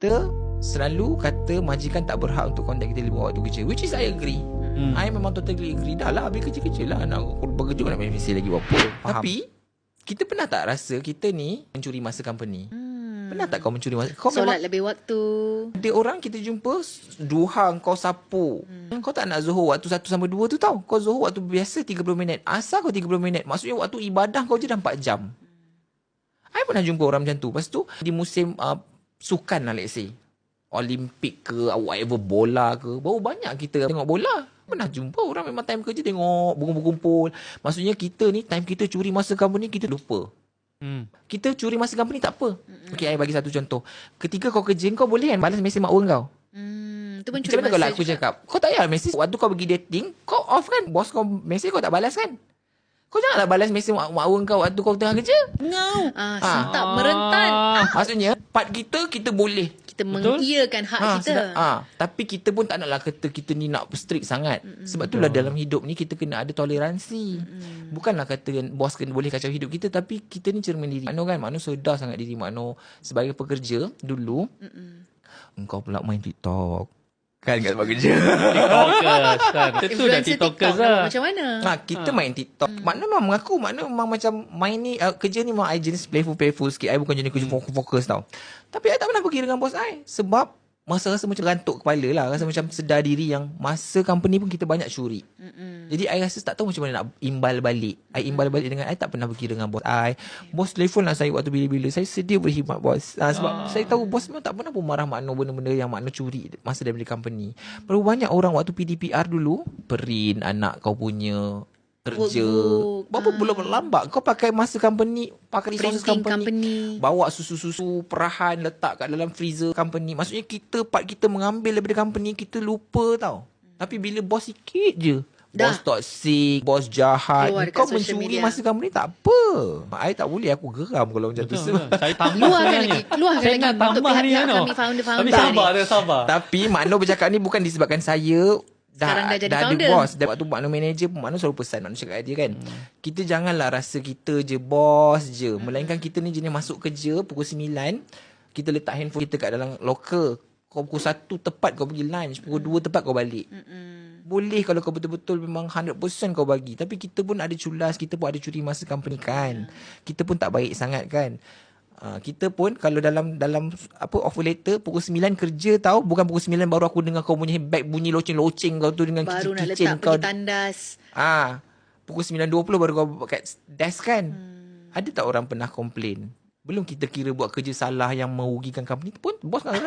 kita selalu kata majikan tak berhak untuk contact kita lebih waktu kerja, which is I agree. I memang totally agree. Dah lah habis kerja-kerja lah, nak bekerja nak main mesej lagi berapa. Tapi kita pernah tak rasa kita ni mencuri masa company? Pernah tak kau mencuri masa? Kau Solat lebih waktu. ada orang kita jumpa duha kau sapu. Kau tak nak zuhur waktu 1 sampai 2 tu tau. Kau zuhur waktu biasa 30 minit. Asal kau 30 minit. Maksudnya waktu ibadah kau je dah 4 jam. I pernah jumpa orang macam tu. Lepas tu di musim sukan lah, let's say Olimpik ke whatever, bola ke, baru banyak kita tengok bola. Pernah jumpa orang memang time kerja tengok berkumpul-kumpul. Maksudnya kita ni time kita curi masa company, kita lupa. Kita curi masa company tak apa. Okay, I bagi satu contoh. Ketika kau kerja, kau boleh kan balas mesej mak orang kau. Tu pun Macam curi mana kalau masa aku juga. cakap, kau tak payah mesej waktu kau pergi dating, kau off kan. Bos kau mesej kau tak balas kan. Kau janganlah balas mesej mak orang kau waktu kau tengah kerja. Sintap merentan. Maksudnya part kita boleh. Kita mengiyakan hak kita. Tapi kita pun tak naklah kata kita ni nak strict sangat. Sebab itulah dalam hidup ni kita kena ada toleransi. Bukanlah kata bos kena boleh kacau hidup kita, tapi kita ni cermin diri Mano kan. Mano sedar sangat diri Mano sebagai pekerja dulu. Engkau pula main TikTok kan kat tempat kerja. TikTokers kan. Itu dah Influencer TikTokers TikTok lah. macam mana? Kita main TikTok. Makna memang mengaku, makna memang macam main ni kerja ni memang I jenis playful sikit. I bukan jenis kerja fokus tau. Tapi I tak pernah pergi dengan bos I sebab rasa macam rantuk kepala lah. Rasa macam sedar diri yang masa company pun kita banyak curi. Jadi I rasa tak tahu macam mana nak imbal balik. I imbal balik dengan I tak pernah pergi dengan bos I. Bos telefon lah saya waktu bila-bila. Saya sedia berkhidmat bos. Sebab saya tahu bos memang tak pernah pun marah makna benda-benda yang makna curi masa daripada company. Berapa banyak orang waktu PDPR dulu, print anak kau punya kerja. Berapa belum lambat kau pakai masa company, pakai resources company. Bawa susu-susu perahan letak kat dalam freezer company. Maksudnya part kita mengambil daripada company, kita lupa tau. Tapi bila bos sikit je, bos toxic, bos jahat, kau mencuri masa company tak apa. I tak boleh, aku geram kalau macam tu. Saya tambah Keluarkan lagi Saya nak untuk tambah ni pihak kan. kami founder-founder Tapi ni. sabar. Tapi Makno bercakap ni bukan disebabkan saya Sekarang dah jadi ada founder. bos. Waktu Makno manager pun Makno selalu pesan Makno cakap kat dia kan, kita janganlah rasa kita je bos je. Melainkan kita ni jenis masuk kerja pukul 9, kita letak handphone kita kat dalam locker. Kau pukul 1 tepat kau pergi lunch, pukul 2 tepat kau balik. Boleh kalau kau betul-betul memang 100% kau bagi. Tapi kita pun ada culas, kita pun ada curi masa company kan. Kita pun tak baik sangat kan. Kita pun kalau dalam offer letter pukul 9 kerja tau, bukan pukul 9 baru aku dengar kau punya bag bunyi loceng-loceng kau tu dengan Baru nak kitchen letak kau. pergi tandas. Pukul 9.20 baru kau kat desk kan. Ada tak orang pernah komplain? Belum kita kira buat kerja salah yang merugikan company pun bos nak